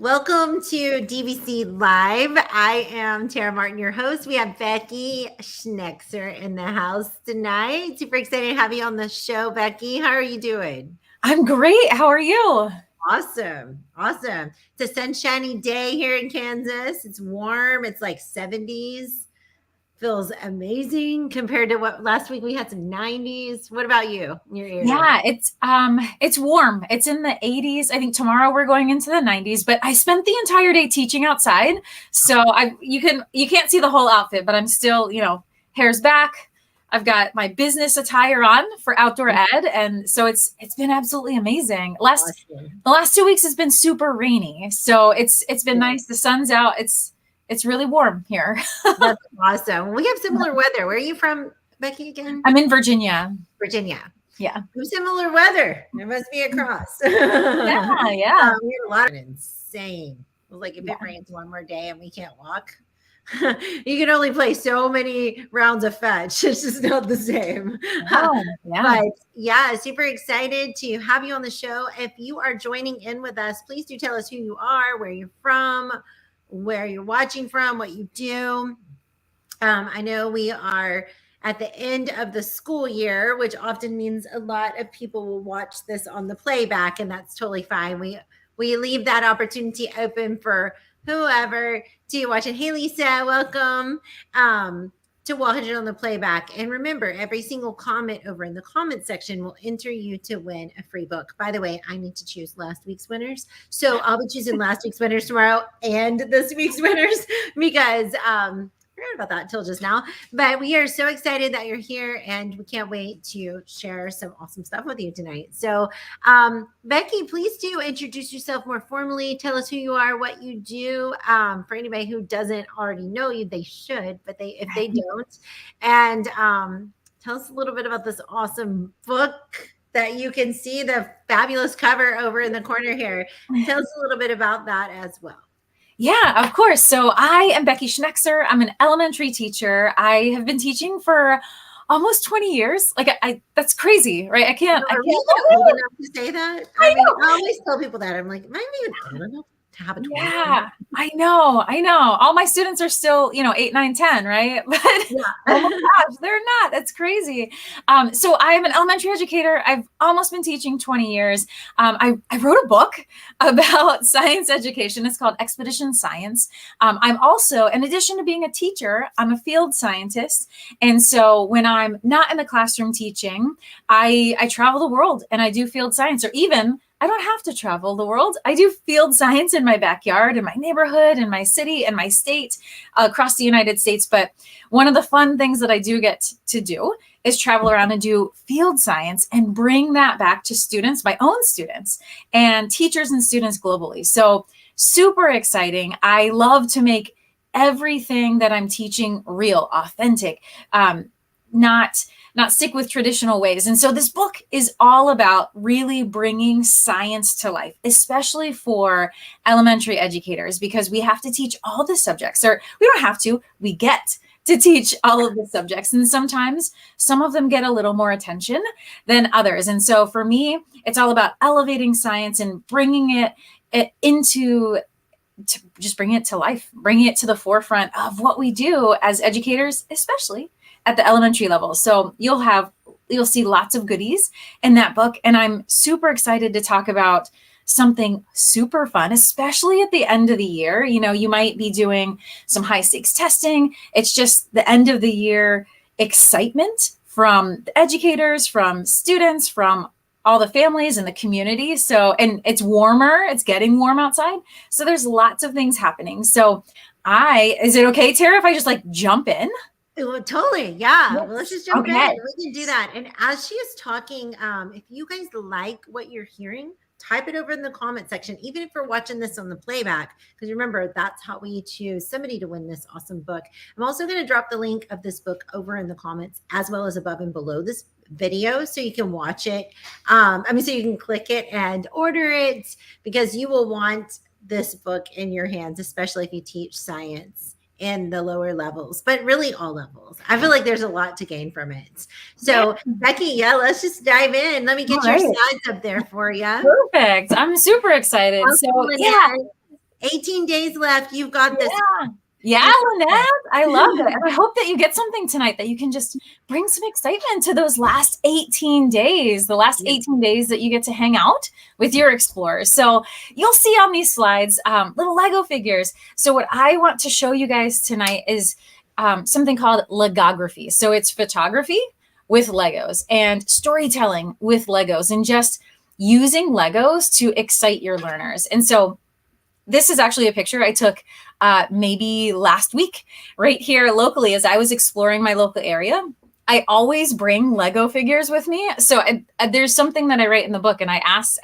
Welcome to DBC Live. I am Tara Martin, your host. We have Becky Schnekser in the house tonight. Super excited to have you on the show, Becky. How are you doing? I'm great. How are you? Awesome. Awesome. It's a sunshiny day here in Kansas. It's warm. It's like 70s. Feels amazing compared to what last week we had some 90s. What about you in your area? Yeah, it's warm. It's in the 80s. I think tomorrow we're going into the 90s, but I spent the entire day teaching outside. So you can't see the whole outfit, but I'm still, hair's back. I've got my business attire on for outdoor ed, and so it's been absolutely amazing. The last 2 weeks has been super rainy, so it's been nice. The sun's out. It's really warm here. That's awesome. We have similar weather. Where are you from, Becky, again? I'm in Virginia. Virginia. Yeah. Similar weather. There must be a cross. Yeah. We had a lot of insane. It was like if it rains one more day and we can't walk, you can only play so many rounds of fetch. It's just not the same. Oh, yeah. But yeah, super excited to have you on the show. If you are joining in with us, please do tell us who you are, where you're from, where you're watching from, what you do. I know we are at the end of the school year, which often means a lot of people will watch this on the playback, and that's totally fine. We leave that opportunity open for whoever to watch it. Hey, Lisa, welcome. To watch it on the playback. And remember, every single comment over in the comment section will enter you to win a free book. By the way, I need to choose last week's winners. So I'll be choosing last week's winners tomorrow and this week's winners because I forgot about that until just now. But we are so excited that you're here and we can't wait to share some awesome stuff with you tonight. So Becky, please do introduce yourself more formally. Tell us who you are, what you do. For anybody who doesn't already know you, they should, but if they don't. And tell us a little bit about this awesome book that you can see the fabulous cover over in the corner here. Tell us a little bit about that as well. Yeah, of course. So I am Becky Schnekser. I'm an elementary teacher. I have been teaching for almost 20 years. Like that's crazy, right? I can't old enough to say that. I always tell people that. I'm like, am I even old enough to have a 20? Yeah, I know. All my students are still, 8, 9, 10, right? But oh my gosh, they're not. That's crazy. So I am an elementary educator. I've almost been teaching 20 years. I wrote a book about science education. It's called Expedition Science. I'm also, in addition to being a teacher, I'm a field scientist. And so when I'm not in the classroom teaching, I travel the world and I do field science, or even I don't have to travel the world. I do field science in my backyard, in my neighborhood, in my city, in my state, across the United States. But one of the fun things that I do get to do is travel around and do field science and bring that back to students, my own students, and teachers and students globally. So super exciting. I love to make everything that I'm teaching real, authentic, not stick with traditional ways. And so this book is all about really bringing science to life, especially for elementary educators, because we have to teach all the subjects, or we don't have to, we get to teach all of the subjects. And sometimes some of them get a little more attention than others. And so for me, it's all about elevating science and bringing it into to just bring it to life, bringing it to the forefront of what we do as educators, especially at the elementary level. So you'll see lots of goodies in that book. And I'm super excited to talk about something super fun, especially at the end of the year. You might be doing some high stakes testing. It's just the end of the year excitement from the educators, from students, from all the families and the community. So, and it's warmer, it's getting warm outside. So there's lots of things happening. So is it okay, Tara, if I just jump in? Totally. Yeah. Yes. Well, let's just jump in. We can do that. And as she is talking, if you guys like what you're hearing, type it over in the comment section, even if you're watching this on the playback, because remember, that's how we choose somebody to win this awesome book. I'm also going to drop the link of this book over in the comments, as well as above and below this video, so you can watch it. So you can click it and order it, because you will want this book in your hands, especially if you teach science in the lower levels, but really all levels. I feel like there's a lot to gain from it. So Becky, let's just dive in. Let me get your slides up there for you. Perfect. I'm super excited. 18 days left. You've got this. Yeah, Lynette, I love it. And I hope that you get something tonight that you can just bring some excitement to those last 18 days, the last 18 days that you get to hang out with your explorers. So you'll see on these slides, little Lego figures. So what I want to show you guys tonight is something called Ligography. So it's photography with Legos and storytelling with Legos and just using Legos to excite your learners. And so this is actually a picture I took maybe last week right here locally as I was exploring my local area. I always bring Lego figures with me. So there's something that I write in the book, and I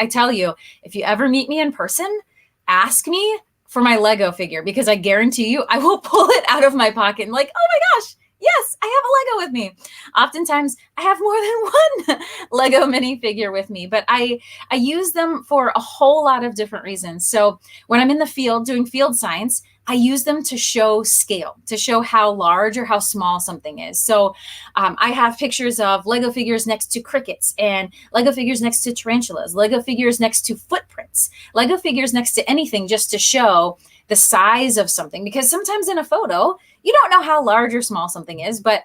tell you, if you ever meet me in person, ask me for my Lego figure, because I guarantee you I will pull it out of my pocket and like, oh my gosh, yes, I have a Lego with me. Oftentimes I have more than one Lego minifigure with me, but I use them for a whole lot of different reasons. So when I'm in the field doing field science, I use them to show scale, to show how large or how small something is. So I have pictures of Lego figures next to crickets, and Lego figures next to tarantulas, Lego figures next to footprints, Lego figures next to anything, just to show the size of something. Because sometimes in a photo, you don't know how large or small something is, but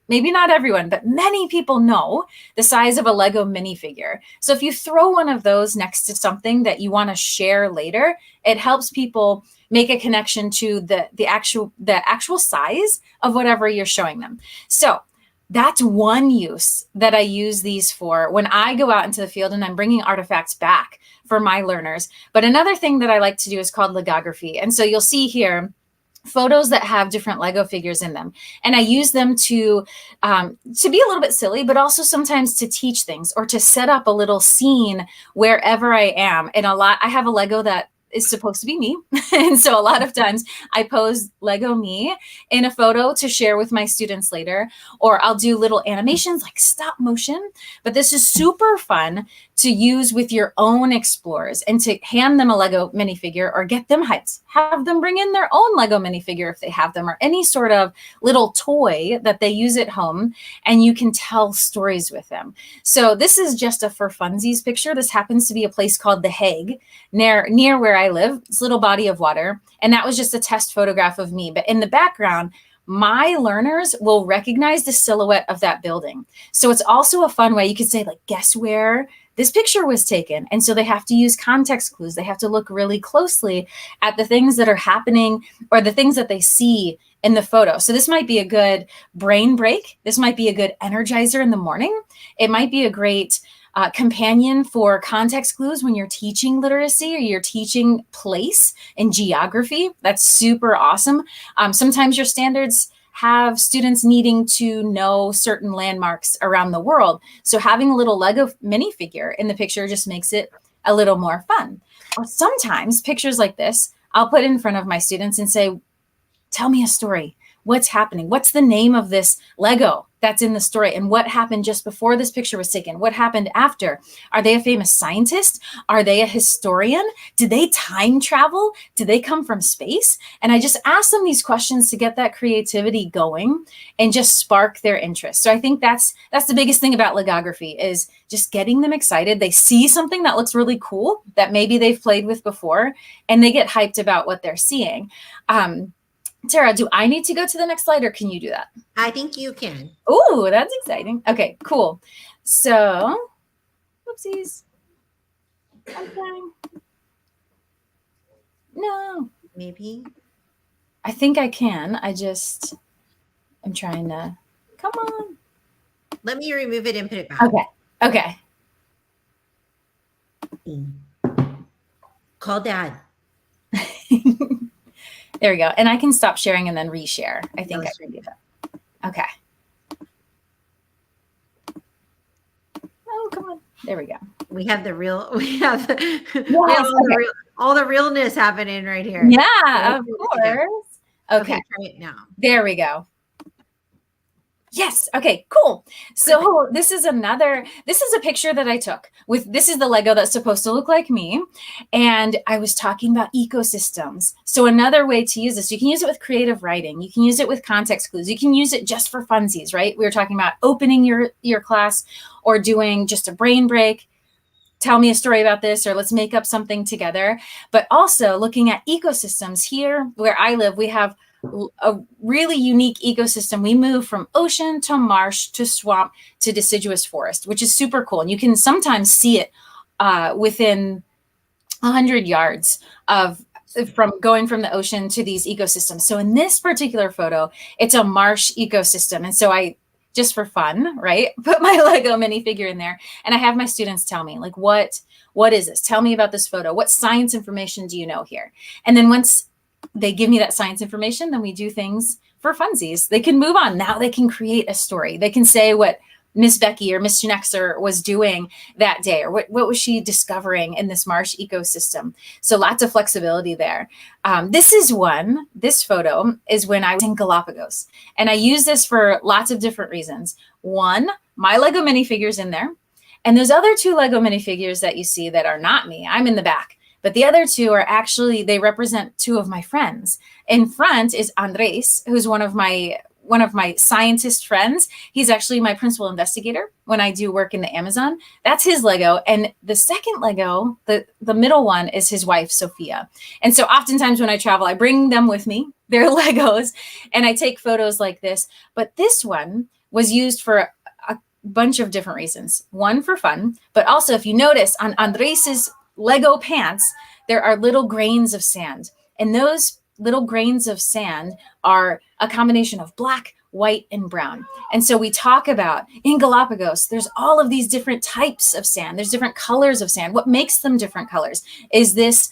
maybe not everyone, but many people know the size of a Lego minifigure. So if you throw one of those next to something that you want to share later, it helps people make a connection to the actual size of whatever you're showing them. So that's one use that I use these for when I go out into the field and I'm bringing artifacts back for my learners. But another thing that I like to do is called Legography. And so you'll see here photos that have different Lego figures in them. And I use them to be a little bit silly, but also sometimes to teach things or to set up a little scene wherever I am. And I have a Lego that is supposed to be me. And so a lot of times I pose Lego me in a photo to share with my students later, or I'll do little animations like stop motion. But this is super fun to use with your own explorers and to hand them a Lego minifigure or get them hyped. Have them bring in their own Lego minifigure if they have them, or any sort of little toy that they use at home, and you can tell stories with them. So this is just a for funsies picture. This happens to be a place called The Hague near where I live. It's a little body of water. And that was just a test photograph of me. But in the background, my learners will recognize the silhouette of that building. So it's also a fun way. You could say, like, guess where this picture was taken. And so they have to use context clues. They have to look really closely at the things that are happening or the things that they see in the photo. So this might be a good brain break. This might be a good energizer in the morning. It might be a great companion for context clues when you're teaching literacy or you're teaching place and geography. That's super awesome. Sometimes your standards have students needing to know certain landmarks around the world. So having a little Lego minifigure in the picture just makes it a little more fun. Or sometimes pictures like this, I'll put in front of my students and say, tell me a story. What's happening? What's the name of this Lego that's in the story? And what happened just before this picture was taken? What happened after? Are they a famous scientist? Are they a historian? Did they time travel? Did they come from space? And I just ask them these questions to get that creativity going and just spark their interest. So I think that's the biggest thing about Ligography, is just getting them excited. They see something that looks really cool that maybe they've played with before, and they get hyped about what they're seeing. Tara, do I need to go to the next slide, or can you do that? I think you can. Oh, that's exciting. Okay, cool. So, whoopsies. Okay. No. Maybe. I think I can. I'm trying to, come on. Let me remove it and put it back. Okay. Call Dad. There we go. And I can stop sharing and then reshare. I think I can do that. Okay. Oh, come on. There we go. We have all the realness happening right here. Yeah, of course. Okay. Try it now. There we go. Yes. Okay, cool. So this is a picture that I took this is the Lego that's supposed to look like me. And I was talking about ecosystems. So another way to use this, you can use it with creative writing. You can use it with context clues. You can use it just for funsies, right? We were talking about opening your class or doing just a brain break. tell me a story about this, or let's make up something together. But also looking at ecosystems. Here where I live, we have a really unique ecosystem. We move from ocean to marsh to swamp to deciduous forest, which is super cool. And you can sometimes see it within 100 yards of from going from the ocean to these ecosystems. So in this particular photo, it's a marsh ecosystem. And so I, just for fun, right, put my Lego minifigure in there, and I have my students tell me, like, what is this? Tell me about this photo. What science information do you know here? And then once they give me that science information, then we do things for funsies. They can move on. Now they can create a story. They can say what Miss Becky or Miss Schnekser was doing that day, or what was she discovering in this marsh ecosystem. So lots of flexibility there. This photo is when I was in Galapagos, and I use this for lots of different reasons. One, my Lego minifigures in there, and those other 2 Lego minifigures that you see that are not me, I'm in the back. But the other 2 are actually, they represent 2 of my friends. In front is Andres, who's one of my scientist friends. He's actually my principal investigator when I do work in the Amazon. That's his Lego. And the second Lego, the middle one, is his wife, Sophia. And so oftentimes when I travel, I bring them with me, their Legos, and I take photos like this. But this one was used for a bunch of different reasons. One, for fun, but also, if you notice, on Andres's Lego pants, there are little grains of sand. And those little grains of sand are a combination of black, white, and brown. And so we talk about, in Galapagos, there's all of these different types of sand. There's different colors of sand. What makes them different colors? Is this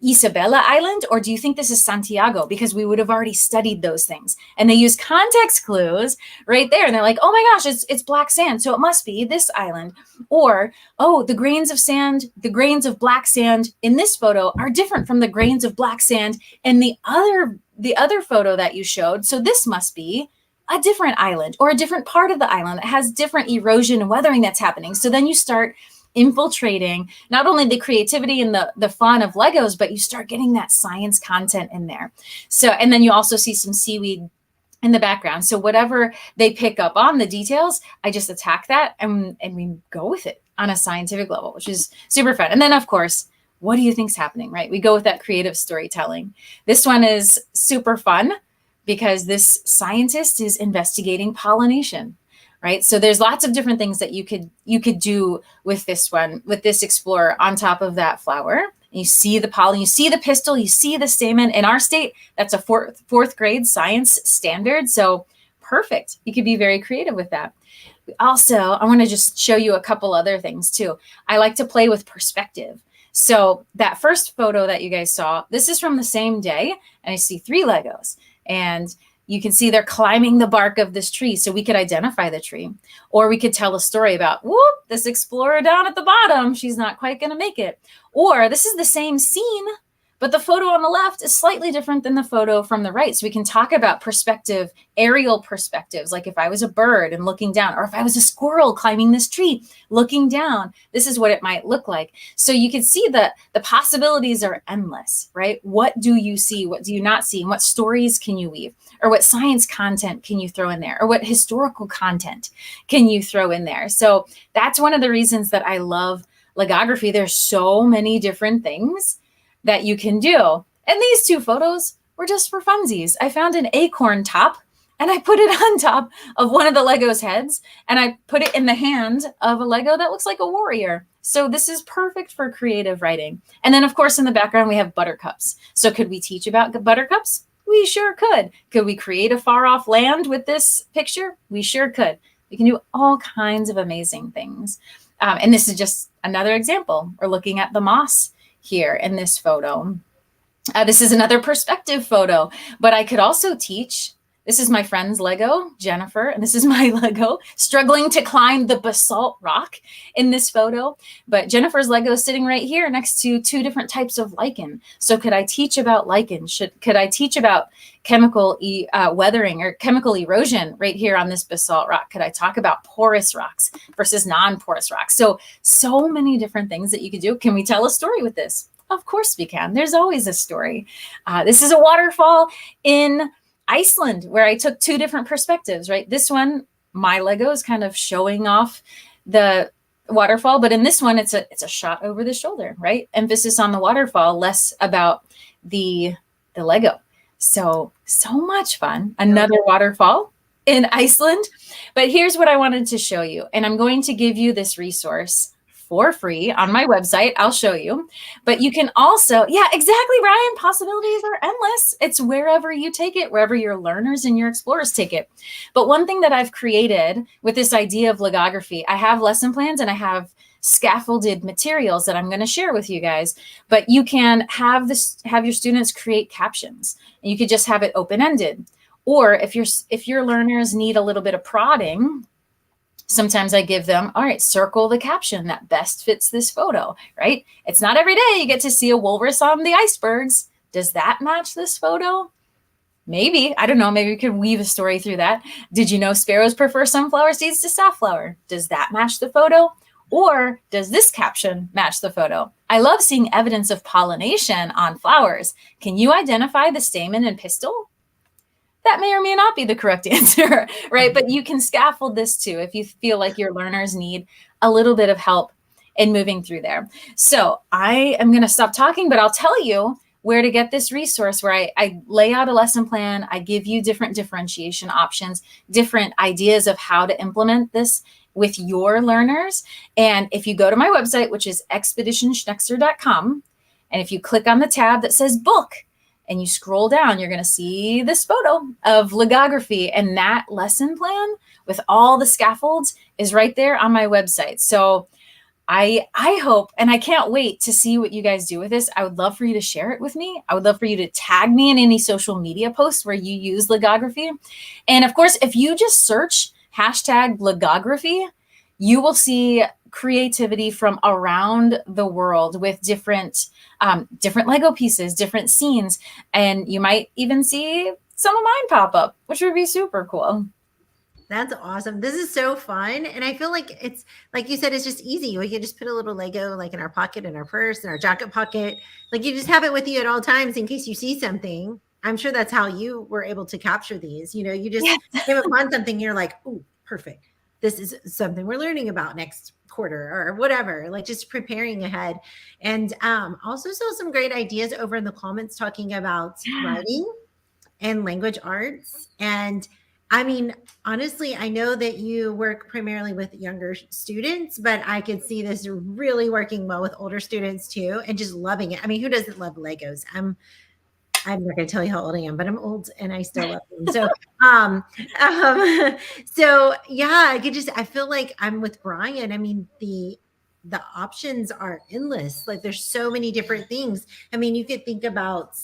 Isabella Island, or do you think this is Santiago? Because we would have already studied those things. And they use context clues right there. And they're like, oh my gosh, it's black sand, so it must be this island. Or, oh, the grains of sand, the grains of black sand in this photo are different from the grains of black sand in the other photo that you showed. So this must be a different island, or a different part of the island that has different erosion and weathering that's happening. So then you start infiltrating not only the creativity and the fun of Legos, but you start getting that science content in there. So, and then you also see some seaweed in the background. So whatever they pick up on, the details, I just attack that and we go with it on a scientific level, which is super fun. And then, of course, what do you think's happening, right? We go with that creative storytelling. This one is super fun because this scientist is investigating pollination. Right. So there's lots of different things that you could do with this one, with this explorer on top of that flower. And you see the pollen, you see the pistil, you see the stamen. In our state, that's a fourth grade science standard. So perfect. You could be very creative with that. Also, I want to just show you a couple other things too. I like to play with perspective. So that first photo that you guys saw, this is from the same day, and I see 3 Legos. And you can see they're climbing the bark of this tree, so we could identify the tree. Or we could tell a story about, whoop, this explorer down at the bottom, she's not quite going to make it. Or this is the same scene, but the photo on the left is slightly different than the photo from the right. So we can talk about perspective, aerial perspectives, like if I was a bird and looking down, or if I was a squirrel climbing this tree, looking down, this is what it might look like. So you can see that the possibilities are endless, right? What do you see? What do you not see? And what stories can you weave? Or what science content can you throw in there? Or what historical content can you throw in there? So that's one of the reasons that I love Ligography. There's so many different things that you can do. And these 2 photos were just for funsies. I found an acorn top and I put it on top of one of the Lego's heads, and I put it in the hand of a Lego that looks like a warrior. So this is perfect for creative writing. And then, of course, in the background, we have buttercups. So could we teach about buttercups? We sure could. Could we create a far off land with this picture? We sure could. We can do all kinds of amazing things. And this is just another example. We're looking at the moss here in this photo. This is another perspective photo, but I could also teach. This is my friend's Lego, Jennifer, and this is my Lego struggling to climb the basalt rock in this photo. But Jennifer's Lego is sitting right here next to 2 different types of lichen. So could I teach about lichen? Could I teach about chemical weathering or chemical erosion right here on this basalt rock? Could I talk about porous rocks versus non-porous rocks? So many different things that you could do. Can we tell a story with this? Of course we can. There's always a story. This is a waterfall in Iceland, where I took 2 different perspectives, right? This one, my Lego is kind of showing off the waterfall, but in this one, it's a shot over the shoulder, right? Emphasis on the waterfall, less about the Lego. So much fun. Another waterfall in Iceland. But here's what I wanted to show you. And I'm going to give you this resource for free on my website. I'll show you. But you can also, yeah, exactly, Ryan. Possibilities are endless. It's wherever you take it, wherever your learners and your explorers take it. But one thing that I've created with this idea of Ligography, I have lesson plans and I have scaffolded materials that I'm going to share with you guys. But you can have your students create captions, and you could just have it open-ended. Or if your learners need a little bit of prodding, sometimes I give them, all right, circle the caption that best fits this photo, right? It's not every day you get to see a walrus on the icebergs. Does that match this photo? Maybe, I don't know, maybe we could weave a story through that. Did you know sparrows prefer sunflower seeds to safflower? Does that match the photo? Or does this caption match the photo? I love seeing evidence of pollination on flowers. Can you identify the stamen and pistil? That may or may not be the correct answer, right? But you can scaffold this too if you feel like your learners need a little bit of help in moving through there. So I am going to stop talking, but I'll tell you where to get this resource where I lay out a lesson plan. I give you different differentiation options, different ideas of how to implement this with your learners. And if you go to my website, which is expeditionschnekser.com, and if you click on the tab that says book, and you scroll down, you're going to see this photo of Ligography, and that lesson plan with all the scaffolds is right there on my website. So I hope, and I can't wait to see what you guys do with this. I would love for you to share it with me. I would love for you to tag me in any social media posts where you use Ligography. And of course, if you just search #Ligography, you will see creativity from around the world with different Lego pieces, different scenes, and you might even see some of mine pop up, which would be super cool. That's awesome. This is so fun. And I feel like it's, like you said, it's just easy. We can just put a little Lego like in our pocket, in our purse, in our jacket pocket. Like you just have it with you at all times in case you see something. I'm sure that's how you were able to capture these. You just came upon something, you're like, oh, perfect. This is something we're learning about next quarter or whatever, like just preparing ahead. And also saw some great ideas over in the comments talking about writing and language arts. And I mean, honestly, I know that you work primarily with younger students, but I could see this really working well with older students too, and just loving it. I mean, who doesn't love Legos? I'm not going to tell you how old I am, but I'm old and I still love them. So, so yeah, I feel like I'm with Brian. I mean, the options are endless. Like there's so many different things. I mean, you could think about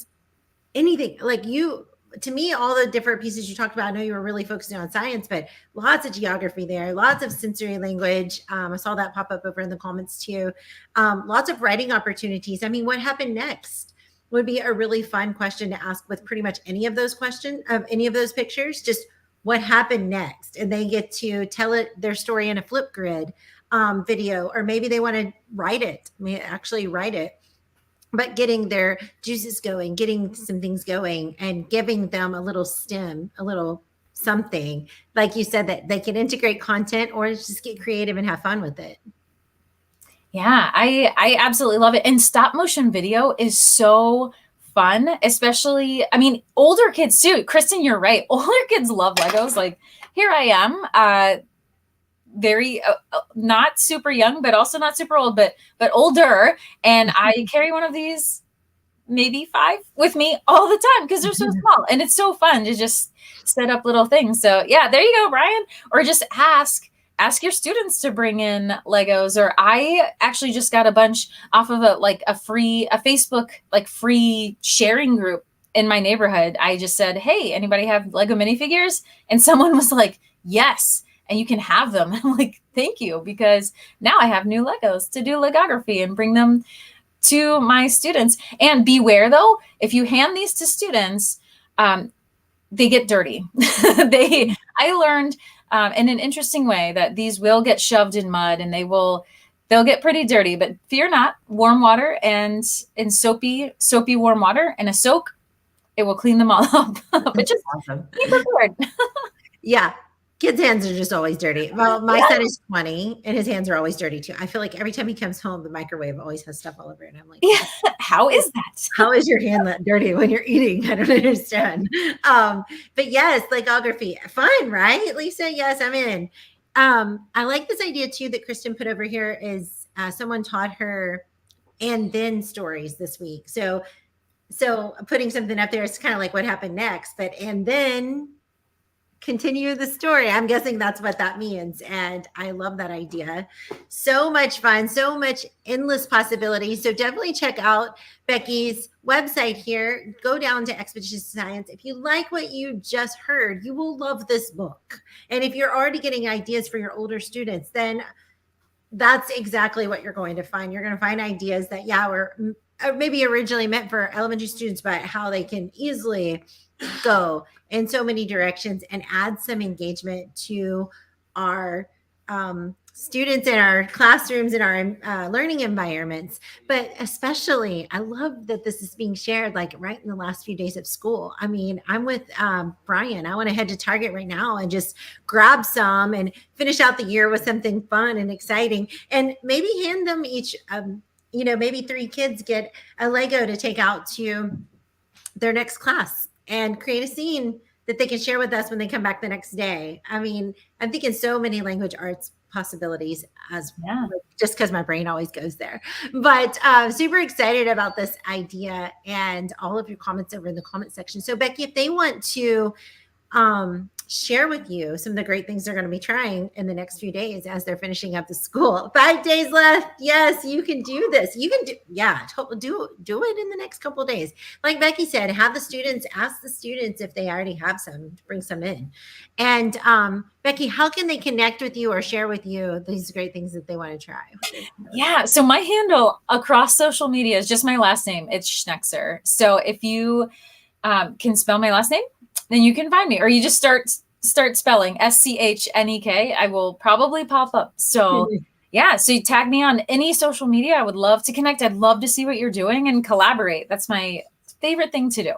anything like to me, all the different pieces you talked about, I know you were really focusing on science, but lots of geography there, lots of sensory language. I saw that pop up over in the comments too. Lots of writing opportunities. I mean, what happened next would be a really fun question to ask with pretty much any of those questions, of any of those pictures, just what happened next. And they get to tell their story in a Flipgrid video, or maybe they want to write it, actually write it. But getting their juices going, getting some things going, and giving them a little stem, a little something, like you said, that they can integrate content or just get creative and have fun with it. Yeah, I absolutely love it. And stop motion video is so fun, especially, I mean, older kids too. Kristen, you're right. Older kids love Legos. Like here I am, very not super young, but also not super old, but older. And I carry one of these, maybe 5 with me all the time because they're so small, and it's so fun to just set up little things. So yeah, there you go, Brian. Or just ask your students to bring in Legos. Or I actually just got a bunch off of a Facebook like free sharing group in my neighborhood. I just said, hey, anybody have Lego minifigures? And someone was like, yes. And you can have them. I'm like, thank you, because now I have new Legos to do Ligography and bring them to my students. And beware though, if you hand these to students, they get dirty. I learned in an interesting way that these will get shoved in mud and they'll get pretty dirty, but fear not. Warm water and in soapy warm water and a soak, it will clean them all up. But just awesome. Be prepared. Yeah. Kids' hands are just always dirty. Well, my son is 20 and his hands are always dirty too. I feel like every time he comes home, the microwave always has stuff all over it. And I'm like, yeah, how is that? How is your hand that dirty when you're eating? I don't understand. But yes, Ligography, fun, right? Lisa, yes, I'm in. I like this idea too that Kristen put over here is someone taught her and then stories this week. So putting something up there is kind of like what happened next, but and then continue the story. I'm guessing that's what that means. And I love that idea. So much fun, so much endless possibilities. So definitely check out Becky's website here. Go down to Expedition Science. If you like what you just heard, you will love this book. And if you're already getting ideas for your older students, then that's exactly what you're going to find. You're going to find ideas that, were maybe originally meant for elementary students, but how they can easily go in so many directions and add some engagement to our students in our classrooms and our learning environments. But especially, I love that this is being shared like right in the last few days of school. I mean, I'm with Brian. I want to head to Target right now and just grab some and finish out the year with something fun and exciting, and maybe hand them each maybe 3 kids get a Lego to take out to their next class and create a scene that they can share with us when they come back the next day. I mean, I'm thinking so many language arts possibilities just because my brain always goes there. But super excited about this idea and all of your comments over in the comment section. So Becky, if they want to share with you some of the great things they're going to be trying in the next few days as they're finishing up the school. 5 days left. Yes, you can do this. You can do it in the next couple of days. Like Becky said, ask the students if they already have some, bring some in. And Becky, how can they connect with you or share with you these great things that they want to try? Yeah, so my handle across social media is just my last name. It's Schnekser. So if you can spell my last name, then you can find me, or you just start spelling SCHNEK. I will probably pop up. So yeah, so you tag me on any social media. I would love to connect. I'd love to see what you're doing and collaborate. That's my favorite thing to do.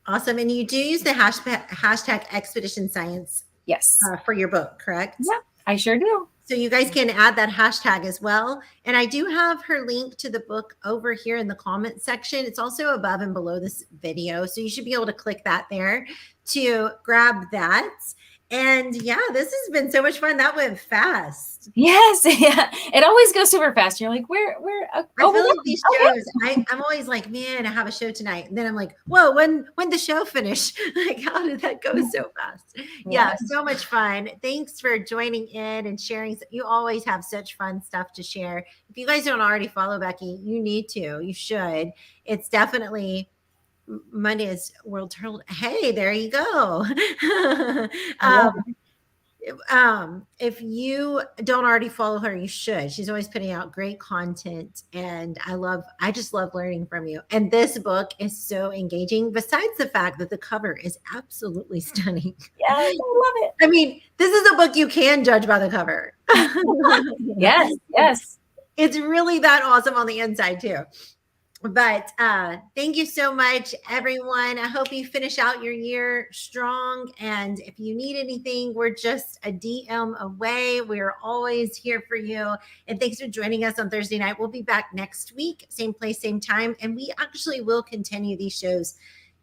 Awesome. And you do use the hashtag Expedition Science. Yes. For your book, correct? Yeah, I sure do. So you guys can add that hashtag as well. And I do have her link to the book over here in the comment section. It's also above and below this video. So you should be able to click that there to grab that. And yeah, this has been so much fun. That went fast. Yes. Yeah. It always goes super fast. You're like, where? I feel like these shows, I'm always like, man, I have a show tonight. And then I'm like, whoa, when the show finish? Like, how did that go so fast? Yeah, so much fun. Thanks for joining in and sharing. You always have such fun stuff to share. If you guys don't already follow Becky, you need to. You should. It's definitely Monday is World Turtle. Hey, there you go. If you don't already follow her, you should. She's always putting out great content, and I just love learning from you. And this book is so engaging, besides the fact that the cover is absolutely stunning. Yeah, I love it. I mean, this is a book you can judge by the cover. Yes. It's really that awesome on the inside too. But thank you so much, everyone. I hope you finish out your year strong. And if you need anything, we're just a DM away. We're always here for you. And thanks for joining us on Thursday night. We'll be back next week, same place, same time. And we actually will continue these shows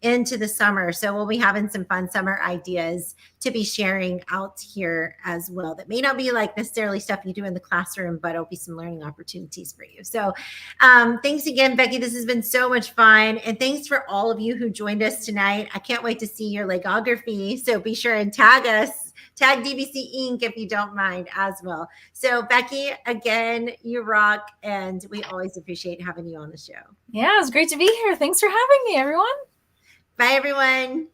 into the summer. So we'll be having some fun summer ideas to be sharing out here as well. That may not be like necessarily stuff you do in the classroom, but it'll be some learning opportunities for you. So thanks again, Becky. This has been so much fun. And thanks for all of you who joined us tonight. I can't wait to see your Ligography. So be sure and tag us. Tag DBC Inc. if you don't mind as well. So Becky, again, you rock. And we always appreciate having you on the show. Yeah, it was great to be here. Thanks for having me, everyone. Bye, everyone.